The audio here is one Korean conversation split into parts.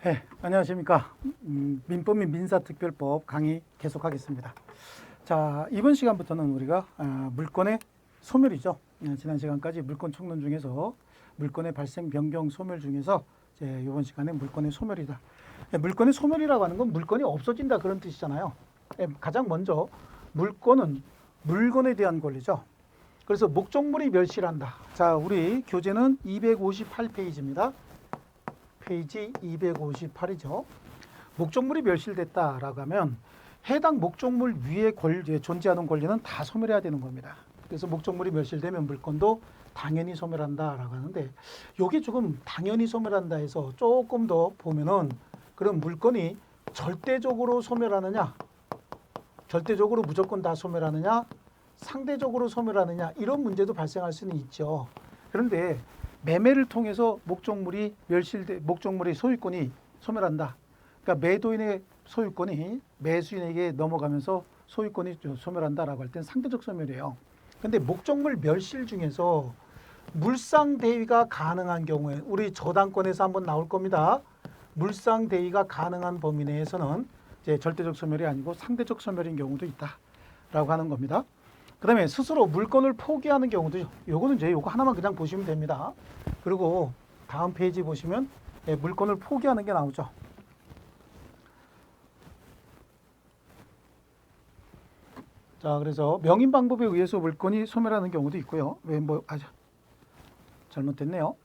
네, 안녕하십니까. 민법 및 민사특별법 강의 계속하겠습니다. 자, 이번 시간부터는 우리가 물권의 소멸이죠. 지난 시간까지 물권 총론 중에서 물권의 발생, 변경, 소멸 중에서 이제 이번 시간에 물권의 소멸이다. 물권의 소멸이라고 하는 건 물권이 없어진다 그런 뜻이잖아요. 가장 먼저 물권은 물건에 대한 권리죠. 그래서 목적물이 멸실한다. 자, 우리 교재는 258페이지입니다. 페이지 258이죠. 목적물이 멸실됐다라고 하면 해당 목적물 위에 존재하는 권리는 다 소멸해야 되는 겁니다. 그래서 목적물이 멸실되면 물권도 당연히 소멸한다라고 하는데, 여기 조금 당연히 소멸한다 해서 조금 더 보면은, 그럼 물권이 절대적으로 소멸하느냐, 절대적으로 무조건 다 소멸하느냐, 상대적으로 소멸하느냐, 이런 문제도 발생할 수는 있죠. 그런데 매매를 통해서 목적물의 소유권이 소멸한다. 그러니까 매도인의 소유권이 매수인에게 넘어가면서 소유권이 소멸한다라고 할 땐 상대적 소멸이에요. 근데 목적물 멸실 중에서 물상 대위가 가능한 경우에, 우리 저당권에서 한번 나올 겁니다. 물상 대위가 가능한 범위 내에서는 이제 절대적 소멸이 아니고 상대적 소멸인 경우도 있다라고 하는 겁니다. 그 다음에 스스로 물건을 포기하는 경우도, 요거는 이제 요거 하나만 그냥 보시면 됩니다. 그리고 다음 페이지 보시면 물건을 포기하는 게 나오죠. 자, 그래서 명인 방법에 의해서 물건이 소멸하는 경우도 있고요. 잘못됐네요.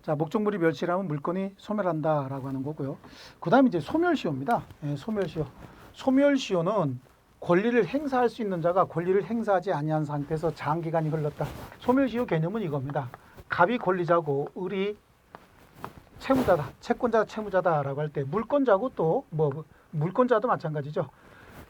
자, 목적물이 멸실하면 물건이 소멸한다라고 하는 거고요. 그 다음에 이제 소멸시효입니다. 소멸시효. 소멸시효는 권리를 행사할 수 있는 자가 권리를 행사하지 아니한 상태에서 장기간이 흘렀다. 소멸시효 개념은 이겁니다. 갑이 권리자고 을이 채무자다, 채권자가 채무자다라고 할 때, 물권자고 또 물권자도 마찬가지죠.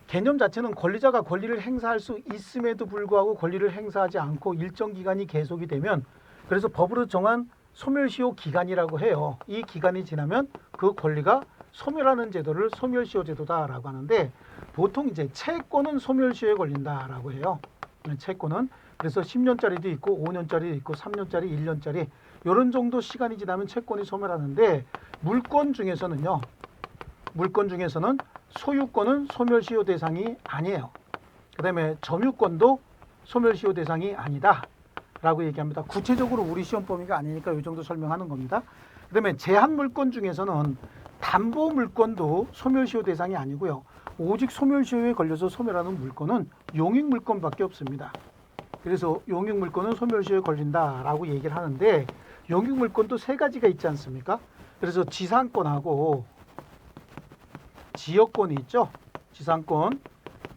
개념 자체는 권리자가 권리를 행사할 수 있음에도 불구하고 권리를 행사하지 않고 일정 기간이 계속이 되면, 그래서 법으로 정한 소멸시효 기간이라고 해요. 이 기간이 지나면 그 권리가 소멸하는 제도를 소멸시효 제도다라고 하는데, 보통 이제 채권은 소멸시효에 걸린다라고 해요. 채권은 그래서 10년짜리도 있고 5년짜리도 있고 3년짜리, 1년짜리 이런 정도 시간이 지나면 채권이 소멸하는데, 물권 중에서는 소유권은 소멸시효 대상이 아니에요. 그 다음에 점유권도 소멸시효 대상이 아니다 라고 얘기합니다. 구체적으로 우리 시험 범위가 아니니까 이 정도 설명하는 겁니다. 그 다음에 제한물권 중에서는 담보물권도 소멸시효 대상이 아니고요. 오직 소멸시효에 걸려서 소멸하는 물권은 용익물권밖에 없습니다. 그래서 용익물권은 소멸시효에 걸린다라고 얘기를 하는데, 용익물권도 세 가지가 있지 않습니까? 그래서 지상권하고 지역권이 있죠. 지상권,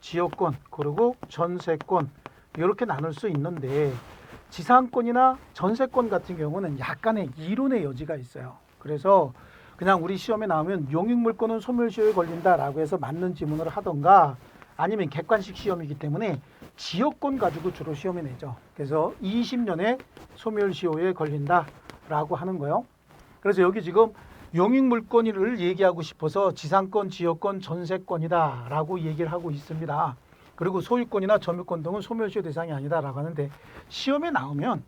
지역권, 그리고 전세권, 이렇게 나눌 수 있는데, 지상권이나 전세권 같은 경우는 약간의 이론의 여지가 있어요. 그래서 그냥 우리 시험에 나오면 용익물권은 소멸시효에 걸린다라고 해서 맞는 지문을 하던가, 아니면 객관식 시험이기 때문에 지역권 가지고 주로 시험에 내죠. 그래서 20년에 소멸시효에 걸린다라고 하는 거예요. 그래서 여기 지금 용익물권을 얘기하고 싶어서 지상권, 지역권, 전세권이다라고 얘기를 하고 있습니다. 그리고 소유권이나 점유권 등은 소멸시효 대상이 아니다라고 하는데, 시험에 나오면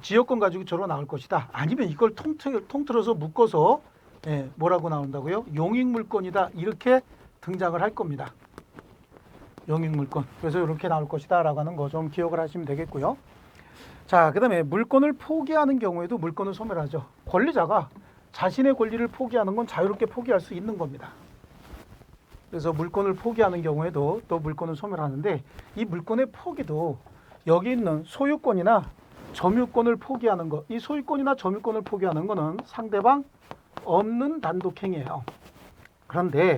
지역권 가지고 저로 나올 것이다, 아니면 이걸 통틀어서 묶어서 뭐라고 나온다고요? 용익물권이다, 이렇게 등장을 할 겁니다. 용익물권. 그래서 이렇게 나올 것이다 라고 하는 거 좀 기억을 하시면 되겠고요. 자, 그 다음에 물권을 포기하는 경우에도 물권을 소멸하죠. 권리자가 자신의 권리를 포기하는 건 자유롭게 포기할 수 있는 겁니다. 그래서 물권을 포기하는 경우에도 또 물권을 소멸하는데, 이 물권의 포기도 여기 있는 소유권이나 점유권을 포기하는 것, 이 소유권이나 점유권을 포기하는 것은 상대방 없는 단독행위예요. 그런데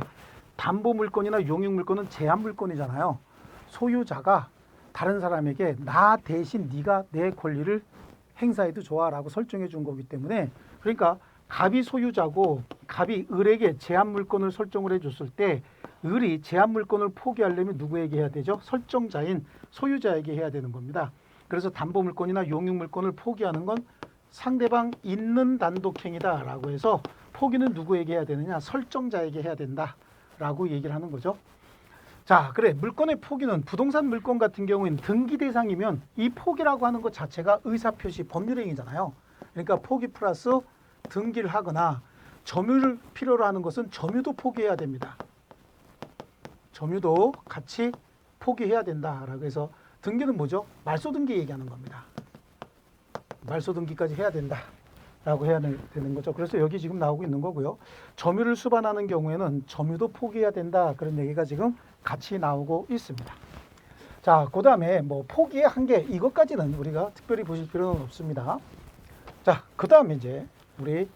담보물권이나 용익물권은 제한물권이잖아요. 소유자가 다른 사람에게 나 대신 네가 내 권리를 행사해도 좋아라고 설정해 준 거기 때문에, 그러니까 갑이 소유자고 갑이 을에게 제한물권을 설정을 해줬을 때, 을이 제한물권을 포기하려면 누구에게 해야 되죠? 설정자인 소유자에게 해야 되는 겁니다. 그래서 담보물권이나 용익물권을 포기하는 건 상대방 있는 단독행위다라고 해서 포기는 누구에게 해야 되느냐? 설정자에게 해야 된다라고 얘기를 하는 거죠. 자, 그래, 물권의 포기는 부동산 물권 같은 경우에는 등기 대상이면 이 포기라고 하는 것 자체가 의사표시 법률행위잖아요. 그러니까 포기 플러스 등기를 하거나 점유를 필요로 하는 것은 점유도 포기해야 됩니다. 점유도 같이 포기해야 된다라고 해서 등기는 뭐죠? 말소 등기 얘기하는 겁니다. 말소 등기까지 해야 된다라고 해야 되는 거죠. 그래서 여기 지금 나오고 있는 거고요. 점유를 수반하는 경우에는 점유도 포기해야 된다. 그런 얘기가 지금 같이 나오고 있습니다. 자, 그 다음에 뭐 포기의 한계 이것까지는 우리가 특별히 보실 필요는 없습니다. 자, 그 다음에 이제 우리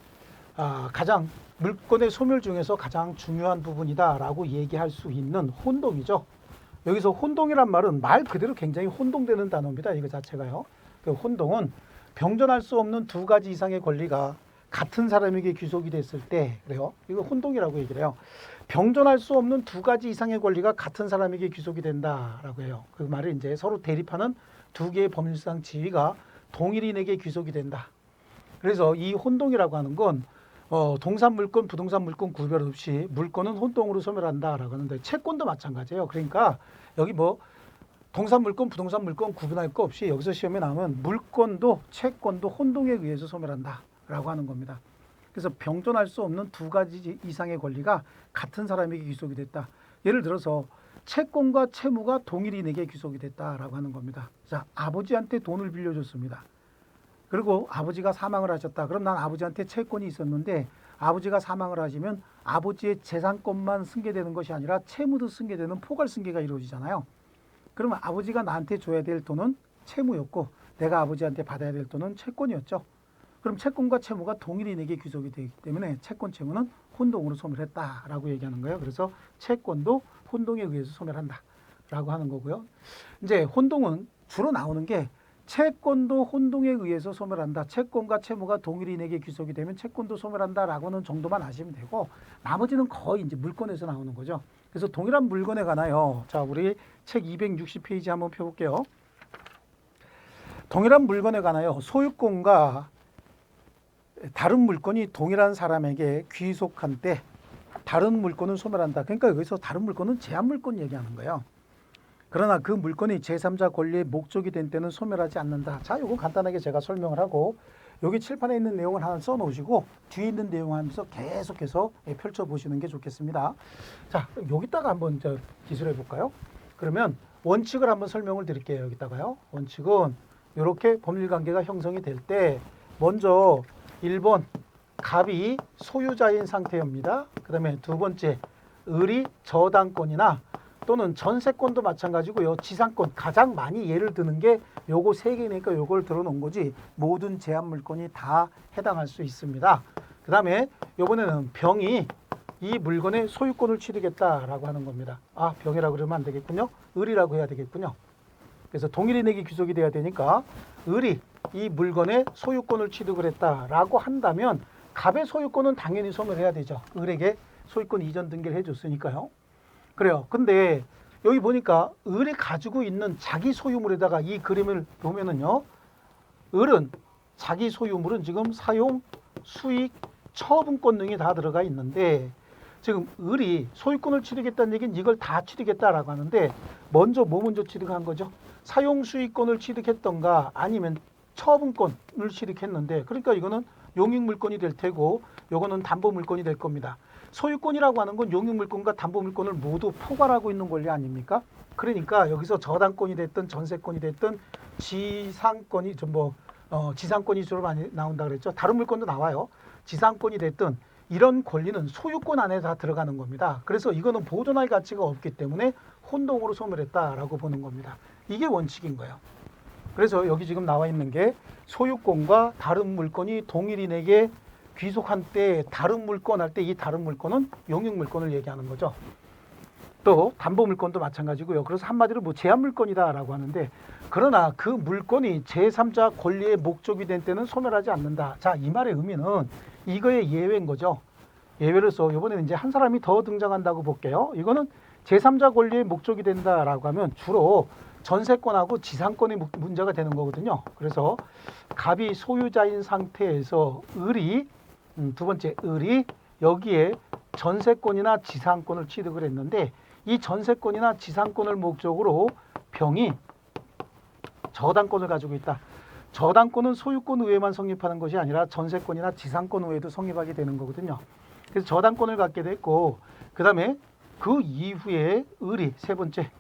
가장 물권의 소멸 중에서 가장 중요한 부분이다라고 얘기할 수 있는 혼동이죠. 여기서 혼동이란 말은 말 그대로 굉장히 혼동되는 단어입니다. 이거 자체가요. 그 혼동은 병존할 수 없는 두 가지 이상의 권리가 같은 사람에게 귀속이 됐을 때 그래요. 이거 혼동이라고 얘기를 해요. 병존할 수 없는 두 가지 이상의 권리가 같은 사람에게 귀속이 된다라고 해요. 그 말은 이제 서로 대립하는 두 개의 법률상 지위가 동일인에게 귀속이 된다. 그래서 이 혼동이라고 하는 건 동산 물권, 부동산 물권 구별 없이 물권은 혼동으로 소멸한다라고 하는데 채권도 마찬가지예요. 그러니까 여기 뭐 동산 물권, 부동산 물권 구분할 거 없이 여기서 시험에 나오면 물권도 채권도 혼동에 의해서 소멸한다라고 하는 겁니다. 그래서 병존할 수 없는 두 가지 이상의 권리가 같은 사람에게 귀속이 됐다. 예를 들어서 채권과 채무가 동일인에게 귀속이 됐다라고 하는 겁니다. 자, 아버지한테 돈을 빌려줬습니다. 그리고 아버지가 사망을 하셨다. 그럼 난 아버지한테 채권이 있었는데 아버지가 사망을 하시면 아버지의 재산권만 승계되는 것이 아니라 채무도 승계되는 포괄 승계가 이루어지잖아요. 그러면 아버지가 나한테 줘야 될 돈은 채무였고 내가 아버지한테 받아야 될 돈은 채권이었죠. 그럼 채권과 채무가 동일인에게 귀속이 되기 때문에 채권 채무는 혼동으로 소멸했다라고 얘기하는 거예요. 그래서 채권도 혼동에 의해서 소멸한다라고 하는 거고요. 이제 혼동은 주로 나오는 게 채권도 혼동에 의해서 소멸한다. 채권과 채무가 동일인에게 귀속이 되면 채권도 소멸한다라고는 정도만 아시면 되고 나머지는 거의 이제 물권에서 나오는 거죠. 그래서 동일한 물건에 관하여 자, 우리 책 260페이지 한번 펴볼게요. 동일한 물건에 관하여 소유권과 다른 물건이 동일한 사람에게 귀속한 때 다른 물건은 소멸한다. 그러니까 여기서 다른 물건은 제한 물건 얘기하는 거예요. 그러나 그 물건이 제3자 권리의 목적이 된 때는 소멸하지 않는다. 자, 이거 간단하게 제가 설명을 하고 여기 칠판에 있는 내용을 하나 써놓으시고 뒤에 있는 내용 하면서 계속해서 펼쳐보시는 게 좋겠습니다. 자, 여기다가 한번 기술해 볼까요? 그러면 원칙을 한번 설명을 드릴게요. 여기다가요. 원칙은 이렇게 법률관계가 형성이 될 때 먼저 1번 갑이 소유자인 상태입니다. 그 다음에 두 번째 을이 저당권이나 또는 전세권도 마찬가지고요. 지상권 가장 많이 예를 드는 게 요거 세 개니까 요걸 들어놓은 거지 모든 제한 물건이 다 해당할 수 있습니다. 그 다음에 요번에는 병이 이 물건의 소유권을 취득했다라고 하는 겁니다. 아, 병이라고 그러면 안 되겠군요. 을이라고 해야 되겠군요. 그래서 동일인에게 귀속이 돼야 되니까 을이 이 물건의 소유권을 취득을 했다라고 한다면 갑의 소유권은 당연히 소멸해야 되죠. 을에게 소유권 이전 등기를 해줬으니까요. 그래요. 근데 여기 보니까 을이 가지고 있는 자기 소유물에다가 이 그림을 보면은요. 을은 자기 소유물은 지금 사용, 수익, 처분권 등이 다 들어가 있는데 지금 을이 소유권을 취득했다는 얘기는 이걸 다 취득했다라고 하는데 먼저 뭐 먼저 취득한 거죠? 사용 수익권을 취득했던가 아니면 처분권을 취득했는데 그러니까 이거는 용익물권이 될 테고 요거는 담보물권이 될 겁니다. 소유권이라고 하는 건 용익물권과 담보물권을 모두 포괄하고 있는 권리 아닙니까? 그러니까 여기서 저당권이 됐든 전세권이 됐든 지상권이 지상권이 주로 많이 나온다 그랬죠. 다른 물권도 나와요. 지상권이 됐든 이런 권리는 소유권 안에 다 들어가는 겁니다. 그래서 이거는 보존할 가치가 없기 때문에 혼동으로 소멸했다라고 보는 겁니다. 이게 원칙인 거예요. 그래서 여기 지금 나와 있는 게 소유권과 다른 물건이 동일인에게 귀속한 때 다른 물건 할 때 이 다른 물건은 용익물권을 얘기하는 거죠. 또 담보물권도 마찬가지고요. 그래서 한마디로 뭐 제한물권이다라고 하는데 그러나 그 물건이 제3자 권리의 목적이 된 때는 소멸하지 않는다. 자, 이 말의 의미는 이거의 예외인 거죠. 예외로서 이번에는 이제 한 사람이 더 등장한다고 볼게요. 이거는 제3자 권리의 목적이 된다라고 하면 주로 전세권하고 지상권이 문제가 되는 거거든요. 그래서 갑이 소유자인 상태에서 을이 두 번째 을이 여기에 전세권이나 지상권을 취득을 했는데 이 전세권이나 지상권을 목적으로 병이 저당권을 가지고 있다. 저당권은 소유권 우회만 성립하는 것이 아니라 전세권이나 지상권 우회도 성립하게 되는 거거든요. 그래서 저당권을 갖게 됐고, 그 다음에 그 이후에 을이 세 번째,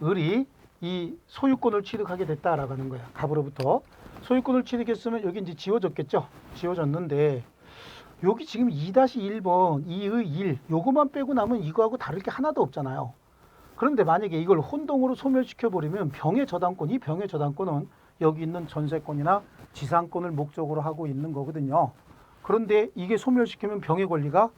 을이 이 소유권을 취득하게 됐다라고 하는 거야. 갑으로부터 소유권을 취득했으면 여기 이제 지워졌겠죠. 지워졌는데 여기 지금 2-1번 2의 1 요것만 빼고 나면 이거하고 다를 게 하나도 없잖아요. 그런데 만약에 이걸 혼동으로 소멸시켜 버리면 병의 저당권, 이 병의 저당권은 여기 있는 전세권이나 지상권을 목적으로 하고 있는 거거든요. 그런데 이게 소멸시키면 병의 권리가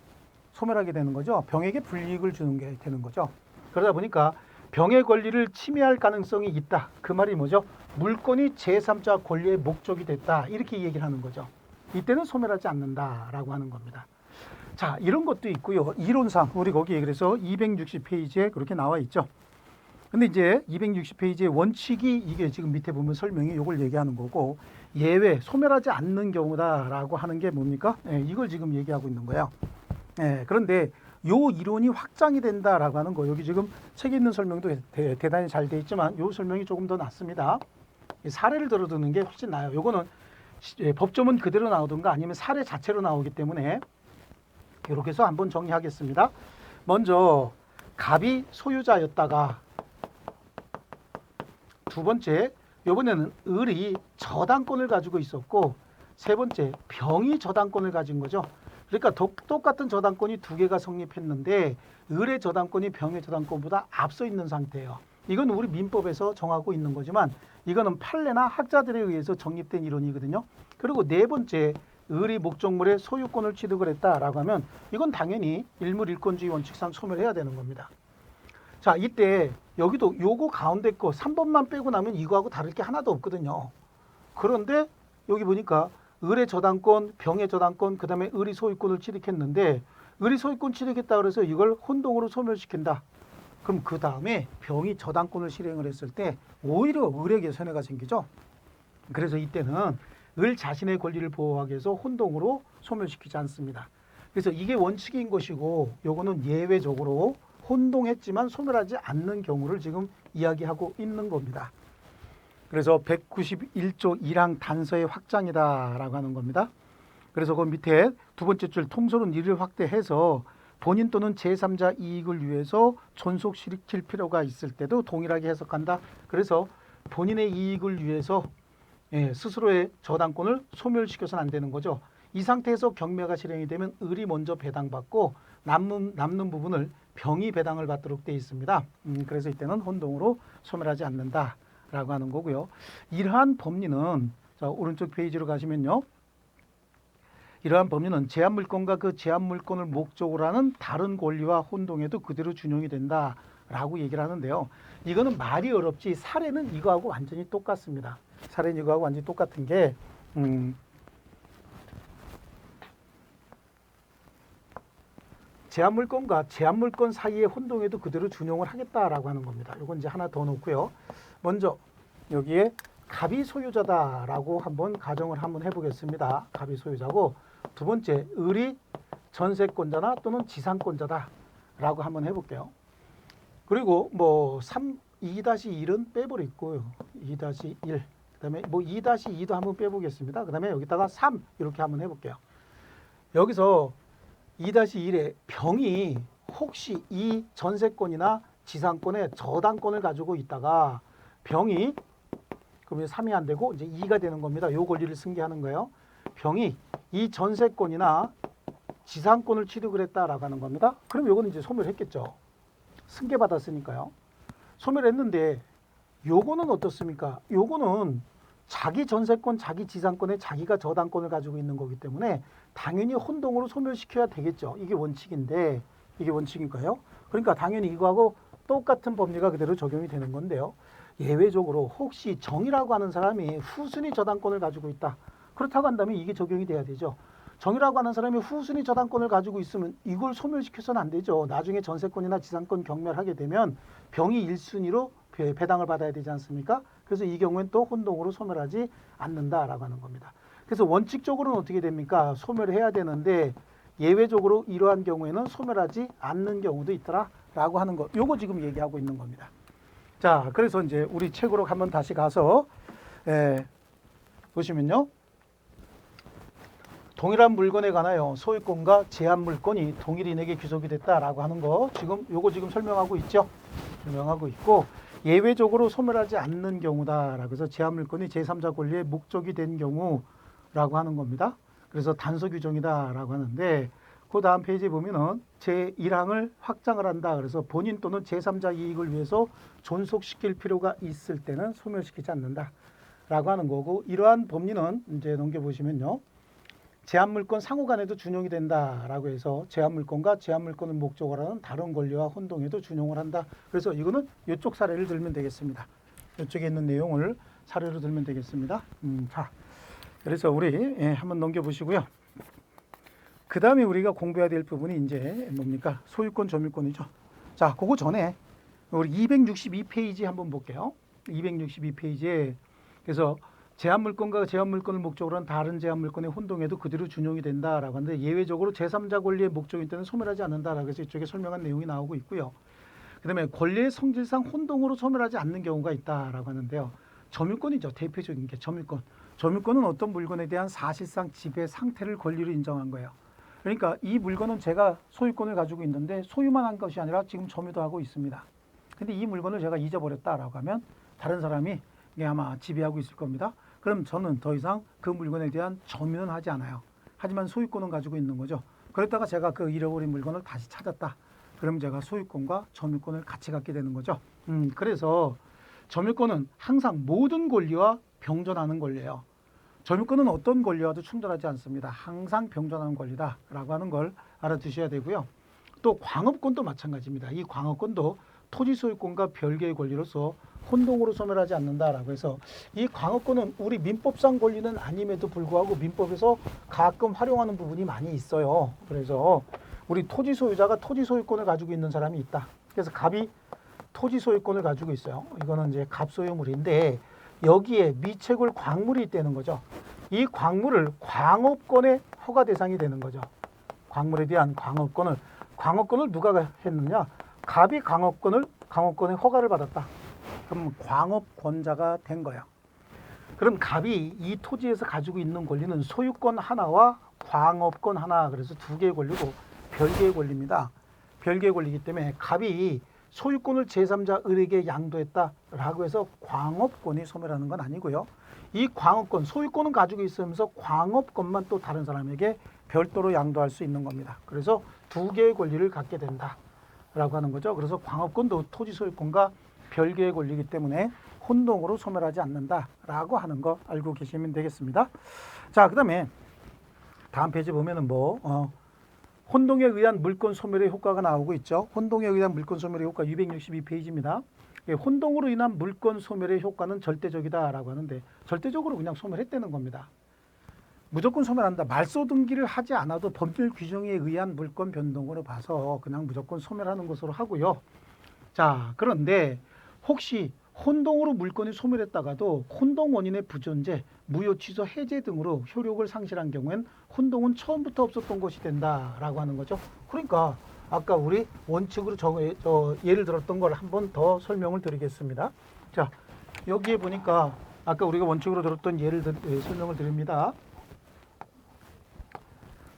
소멸하게 되는 거죠. 병에게 불이익을 주는 게 되는 거죠. 그러다 보니까 병의 권리를 침해할 가능성이 있다. 그 말이 뭐죠? 물건이 제3자 권리의 목적이 됐다. 이렇게 얘기를 하는 거죠. 이때는 소멸하지 않는다라고 하는 겁니다. 자, 이런 것도 있고요. 이론상 우리 거기에 그래서 260페이지에 그렇게 나와 있죠. 근데 이제 260페이지의 원칙이 이게 지금 밑에 보면 설명이 이걸 얘기하는 거고, 예외 소멸하지 않는 경우다라고 하는 게 뭡니까? 이걸 지금 얘기하고 있는 거예요. 그런데 요 이론이 확장이 된다라고 하는 거, 여기 지금 책에 있는 설명도 대단히 잘 돼 있지만 요 설명이 조금 더 낫습니다. 사례를 들어두는 게 훨씬 나아요. 요거는 법조문 그대로 나오든가 아니면 사례 자체로 나오기 때문에 이렇게 해서 한번 정리하겠습니다. 먼저 갑이 소유자였다가, 두 번째 이번에는 을이 저당권을 가지고 있었고, 세 번째 병이 저당권을 가진 거죠. 그러니까 똑같은 저당권이 두 개가 성립했는데 을의 저당권이 병의 저당권보다 앞서 있는 상태예요. 이건 우리 민법에서 정하고 있는 거지만 이거는 판례나 학자들에 의해서 정립된 이론이거든요. 그리고 네 번째, 을이 목적물의 소유권을 취득을 했다라고 하면 이건 당연히 일물일권주의 원칙상 소멸해야 되는 겁니다. 자, 이때 여기도 요거 가운데 거 3번만 빼고 나면 이거하고 다를 게 하나도 없거든요. 그런데 여기 보니까 을의 저당권, 병의 저당권, 그 다음에 을이 소유권을 취득했는데 을이 소유권 취득했다 그래서 이걸 혼동으로 소멸시킨다. 그럼 그 다음에 병이 저당권을 실행을 했을 때 오히려 을에게 손해가 생기죠. 그래서 이때는 을 자신의 권리를 보호하기 위해서 혼동으로 소멸시키지 않습니다. 그래서 이게 원칙인 것이고, 요거는 예외적으로 혼동했지만 소멸하지 않는 경우를 지금 이야기하고 있는 겁니다. 그래서 191조 1항 단서의 확장이다라고 하는 겁니다. 그래서 그 밑에 두 번째 줄 통솔은 이를 확대해서 본인 또는 제3자 이익을 위해서 존속시킬 필요가 있을 때도 동일하게 해석한다. 그래서 본인의 이익을 위해서 스스로의 저당권을 소멸시켜서는 안 되는 거죠. 이 상태에서 경매가 실행이 되면 을이 먼저 배당받고 남는 부분을 병이 배당을 받도록 되어 있습니다. 그래서 이때는 혼동으로 소멸하지 않는다라고 하는 거고요. 이러한 법리는, 자, 오른쪽 페이지로 가시면요. 이러한 법리는 제한물권과 그 제한물권을 목적으로 하는 다른 권리와 혼동에도 그대로 준용이 된다라고 얘기를 하는데요. 이거는 말이 어렵지 사례는 이거하고 완전히 똑같습니다. 사례는 이거하고 완전히 똑같은 게 제한물권과 제한물권 사이의 혼동에도 그대로 준용을 하겠다라고 하는 겁니다. 이건 이제 하나 더 놓고요. 먼저 여기에 갑이 소유자다라고 한번 가정을 한번 해보겠습니다. 갑이 소유자고, 두 번째 을이 전세권자나 또는 지상권자다라고 한번 해볼게요. 그리고 뭐 2-1은 빼버리고요. 2-1 그다음에 뭐 2-2도 한번 빼보겠습니다. 그다음에 여기다가 3 이렇게 한번 해볼게요. 여기서 2-1에 병이 혹시 이 전세권이나 지상권의 저당권을 가지고 있다가 병이, 그러면 3이 안 되고 이제 2가 되는 겁니다. 요 권리를 승계하는 거예요. 병이 이 전세권이나 지상권을 취득을 했다라고 하는 겁니다. 그럼 요거는 이제 소멸했겠죠. 승계받았으니까요. 소멸했는데 요거는 어떻습니까? 요거는 자기 전세권, 자기 지상권에 자기가 저당권을 가지고 있는 거기 때문에 당연히 혼동으로 소멸시켜야 되겠죠. 이게 원칙인데, 이게 원칙인가요? 그러니까 당연히 이거하고 똑같은 법리가 그대로 적용이 되는 건데요. 예외적으로 혹시 정이라고 하는 사람이 후순위 저당권을 가지고 있다. 그렇다고 한다면 이게 적용이 돼야 되죠. 정이라고 하는 사람이 후순위 저당권을 가지고 있으면 이걸 소멸시켜서는 안 되죠. 나중에 전세권이나 지상권 경매를 하게 되면 병이 1순위로 배당을 받아야 되지 않습니까? 그래서 이 경우엔 또 혼동으로 소멸하지 않는다라고 하는 겁니다. 그래서 원칙적으로는 어떻게 됩니까? 소멸해야 되는데 예외적으로 이러한 경우에는 소멸하지 않는 경우도 있더라라고 하는 거. 요거 지금 얘기하고 있는 겁니다. 자, 그래서 이제 우리 책으로 한번 다시 가서 보시면요. 동일한 물건에 관하여 소유권과 제한 물건이 동일인에게 귀속이 됐다라고 하는 거 요거 지금 설명하고 있죠. 설명하고 있고 예외적으로 소멸하지 않는 경우다라고 해서 제한 물건이 제3자 권리의 목적이 된 경우라고 하는 겁니다. 그래서 단서 규정이다라고 하는데 그 다음 페이지에 보면은 제1항을 확장을 한다. 그래서 본인 또는 제3자 이익을 위해서 존속시킬 필요가 있을 때는 소멸시키지 않는다라고 하는 거고 이러한 법리는 이제 넘겨보시면요. 제한물권 상호간에도 준용이 된다라고 해서 제한물권과 제한물권을 목적으로 하는 다른 권리와 혼동에도 준용을 한다. 그래서 이거는 이쪽 사례를 들면 되겠습니다. 이쪽에 있는 내용을 사례로 들면 되겠습니다. 자, 그래서 우리 한번 넘겨보시고요. 그 다음에 우리가 공부해야 될 부분이 이제 뭡니까? 소유권, 점유권이죠. 자, 그거 전에 우리 262페이지 한번 볼게요. 262페이지에 그래서 제한물권과 제한물권을 목적으로 한 다른 제한물권의 혼동에도 그대로 준용이 된다라고 하는데 예외적으로 제3자 권리의 목적인 때는 소멸하지 않는다라고 해서 이쪽에 설명한 내용이 나오고 있고요. 그 다음에 권리의 성질상 혼동으로 소멸하지 않는 경우가 있다라고 하는데요. 점유권이죠. 대표적인 게 점유권. 점유권은 어떤 물건에 대한 사실상 지배 상태를 권리로 인정한 거예요. 그러니까 이 물건은 제가 소유권을 가지고 있는데 소유만 한 것이 아니라 지금 점유도 하고 있습니다. 근데 이 물건을 제가 잊어버렸다라고 하면 다른 사람이 아마 지배하고 있을 겁니다. 그럼 저는 더 이상 그 물건에 대한 점유는 하지 않아요. 하지만 소유권은 가지고 있는 거죠. 그랬다가 제가 그 잃어버린 물건을 다시 찾았다. 그럼 제가 소유권과 점유권을 같이 갖게 되는 거죠. 그래서 점유권은 항상 모든 권리와 병존하는 권리예요. 점유권은 어떤 권리와도 충돌하지 않습니다. 항상 병존하는 권리다라고 하는 걸 알아두셔야 되고요. 또 광업권도 마찬가지입니다. 이 광업권도 토지 소유권과 별개의 권리로서 혼동으로 소멸하지 않는다라고 해서 이 광업권은 우리 민법상 권리는 아님에도 불구하고 민법에서 가끔 활용하는 부분이 많이 있어요. 그래서 우리 토지 소유자가 토지 소유권을 가지고 있는 사람이 있다. 그래서 갑이 토지 소유권을 가지고 있어요. 이거는 이제 갑소유물인데 여기에 미채굴 광물이 있다는 거죠. 이 광물을 광업권의 허가 대상이 되는 거죠. 광물에 대한 광업권을 누가 했느냐? 갑이 광업권의 허가를 받았다. 그럼 광업권자가 된 거예요. 그럼 갑이 이 토지에서 가지고 있는 권리는 소유권 하나와 광업권 하나, 그래서 두 개의 권리고 별개의 권리입니다. 별개의 권리이기 때문에 갑이 소유권을 제3자 을에게 양도했다라고 해서 광업권이 소멸하는 건 아니고요. 이 광업권, 소유권은 가지고 있으면서 광업권만 또 다른 사람에게 별도로 양도할 수 있는 겁니다. 그래서 두 개의 권리를 갖게 된다라고 하는 거죠. 그래서 광업권도 토지 소유권과 별개의 권리이기 때문에 혼동으로 소멸하지 않는다라고 하는 거 알고 계시면 되겠습니다. 자, 그 다음에 다음 페이지 보면은 혼동에 의한 물권 소멸의 효과가 나오고 있죠. 혼동에 의한 물권 소멸의 효과 262페이지입니다. 혼동으로 인한 물권 소멸의 효과는 절대적이다라고 하는데 절대적으로 그냥 소멸했다는 겁니다. 무조건 소멸한다. 말소 등기를 하지 않아도 법률 규정에 의한 물권 변동으로 봐서 그냥 무조건 소멸하는 것으로 하고요. 자, 그런데 혹시 혼동으로 물건이 소멸했다가도 혼동 원인의 부존재, 무효 취소, 해제 등으로 효력을 상실한 경우엔 혼동은 처음부터 없었던 것이 된다라고 하는 거죠. 그러니까 아까 우리 원칙으로 예를 들었던 걸 한 번 더 설명을 드리겠습니다. 자, 여기에 보니까 아까 우리가 원칙으로 들었던 설명을 드립니다.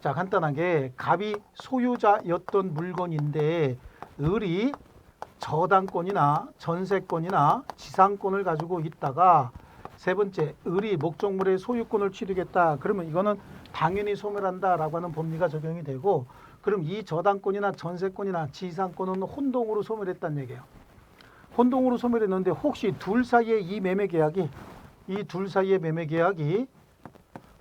자, 간단하게 갑이 소유자였던 물건인데 을이 저당권이나 전세권이나 지상권을 가지고 있다가 세 번째, 을이 목적물의 소유권을 취득했다. 그러면 이거는 당연히 소멸한다라고 하는 법리가 적용이 되고, 그럼 이 저당권이나 전세권이나 지상권은 혼동으로 소멸했다는 얘기예요. 혼동으로 소멸했는데 혹시 둘 사이의 이 둘 사이의 매매 계약이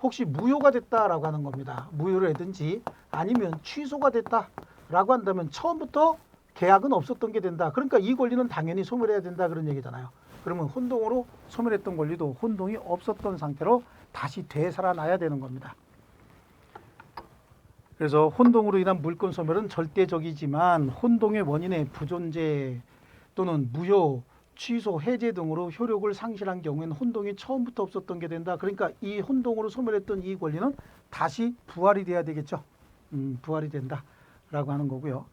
혹시 무효가 됐다라고 하는 겁니다. 무효를 하든지 아니면 취소가 됐다라고 한다면 처음부터 계약은 없었던 게 된다. 그러니까 이 권리는 당연히 소멸해야 된다 그런 얘기잖아요. 그러면 혼동으로 소멸했던 권리도 혼동이 없었던 상태로 다시 되살아나야 되는 겁니다. 그래서 혼동으로 인한 물권 소멸은 절대적이지만 혼동의 원인의 부존재 또는 무효, 취소, 해제 등으로 효력을 상실한 경우에는 혼동이 처음부터 없었던 게 된다. 그러니까 이 혼동으로 소멸했던 이 권리는 다시 부활이 돼야 되겠죠. 부활이 된다라고 하는 거고요.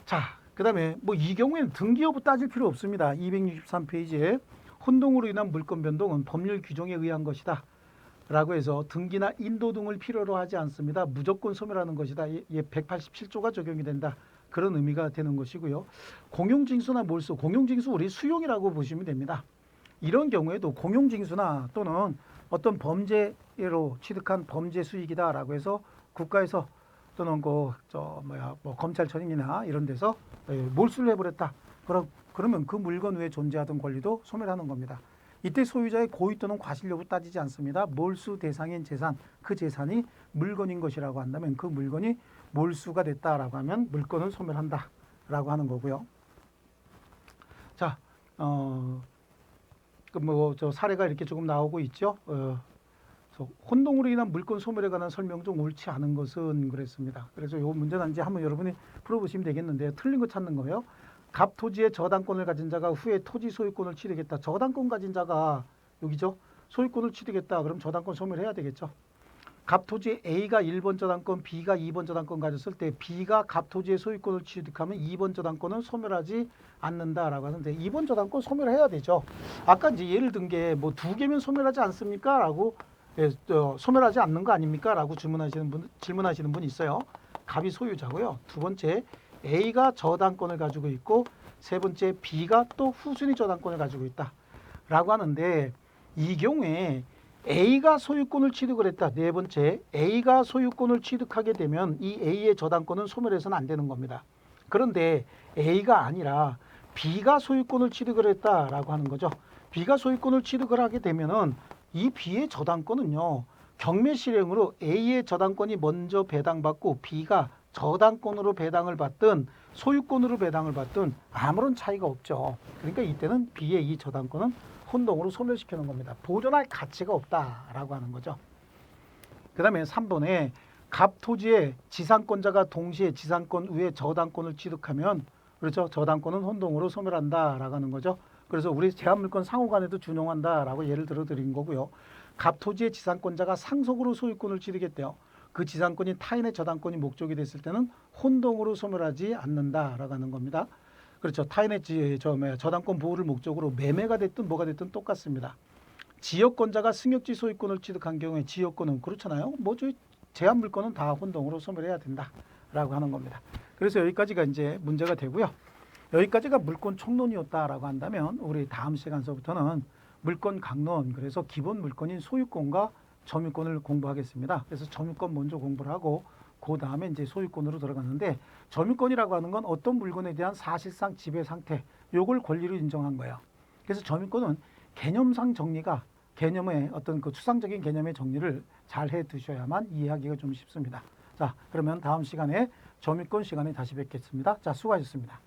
자, 그 다음에 이 경우에는 등기 여부 따질 필요 없습니다. 263페이지에 혼동으로 인한 물권 변동은 법률 규정에 의한 것이다 라고 해서 등기나 인도 등을 필요로 하지 않습니다. 무조건 소멸하는 것이다. 187조가 적용이 된다. 그런 의미가 되는 것이고요. 공용징수나 몰수, 공용징수 우리 수용이라고 보시면 됩니다. 이런 경우에도 공용징수나 또는 어떤 범죄로 취득한 범죄 수익이다라고 해서 국가에서 또는 검찰청이나 이런 데서 몰수를 해버렸다. 그러면 그 물건 외에 존재하던 권리도 소멸하는 겁니다. 이때 소유자의 고의 또는 과실 여부 따지지 않습니다. 몰수 대상인 재산, 그 재산이 물건인 것이라고 한다면 그 물건이 몰수가 됐다라고 하면 물건을 소멸한다라고 하는 거고요. 자, 사례가 이렇게 조금 나오고 있죠. 혼동으로 인한 물건 소멸에 관한 설명 중 옳지 않은 것은 그랬습니다. 그래서 이 문제는 이제 한번 여러분이 풀어보시면 되겠는데 틀린 거 찾는 거예요. 갑 토지의 저당권을 가진 자가 후에 토지 소유권을 취득했다. 저당권 가진 자가 여기죠. 소유권을 취득했다. 그럼 저당권 소멸해야 되겠죠. 갑 토지 A가 1번 저당권, B가 2번 저당권 가졌을 때 B가 갑 토지의 소유권을 취득하면 2번 저당권은 소멸하지 않는다라고 하는데 2번 저당권 소멸해야 되죠. 아까 이제 예를 든 게 뭐 2개면 소멸하지 않습니까? 라고 소멸하지 않는 거 아닙니까? 라고 질문하시는 분이 있어요. 갑이 소유자고요. 두 번째 A가 저당권을 가지고 있고 세 번째 B가 또 후순위 저당권을 가지고 있다 라고 하는데 이 경우에 A가 소유권을 취득을 했다. 네 번째 A가 소유권을 취득하게 되면 이 A의 저당권은 소멸해서는 안 되는 겁니다. 그런데 A가 아니라 B가 소유권을 취득을 했다라고 하는 거죠. B가 소유권을 취득을 하게 되면은 이 B의 저당권은요. 경매 실행으로 A의 저당권이 먼저 배당받고 B가 저당권으로 배당을 받든 소유권으로 배당을 받든 아무런 차이가 없죠. 그러니까 이때는 B의 이 저당권은 혼동으로 소멸시켜 놓은 겁니다. 보존할 가치가 없다라고 하는 거죠. 그 다음에 3번에 갑 토지의 지상권자가 동시에 지상권 외에 저당권을 취득하면 그렇죠. 저당권은 혼동으로 소멸한다라고 하는 거죠. 그래서 우리 제한물권 상호간에도 준용한다라고 예를 들어 드린 거고요. 갑 토지의 지상권자가 상속으로 소유권을 취득했대요. 그 지상권이 타인의 저당권이 목적이 됐을 때는 혼동으로 소멸하지 않는다라고 하는 겁니다. 그렇죠. 타인의 저당권 보호를 목적으로 매매가 됐든 뭐가 됐든 똑같습니다. 지역권자가 승역지 소유권을 취득한 경우에 지역권은 그렇잖아요. 저희 제한물권은 다 혼동으로 소멸해야 된다라고 하는 겁니다. 그래서 여기까지가 이제 문제가 되고요. 여기까지가 물권 총론이었다라고 한다면 우리 다음 시간서부터는 물권 강론, 그래서 기본 물권인 소유권과 점유권을 공부하겠습니다. 그래서 점유권 먼저 공부를 하고 그 다음에 이제 소유권으로 들어가는데 점유권이라고 하는 건 어떤 물건에 대한 사실상 지배 상태, 요걸 권리로 인정한 거예요. 그래서 점유권은 개념상 정리가 개념의 어떤 그 추상적인 개념의 정리를 잘 해 두셔야만 이해하기가 좀 쉽습니다. 자, 그러면 다음 시간에 점유권 시간에 다시 뵙겠습니다. 자, 수고하셨습니다.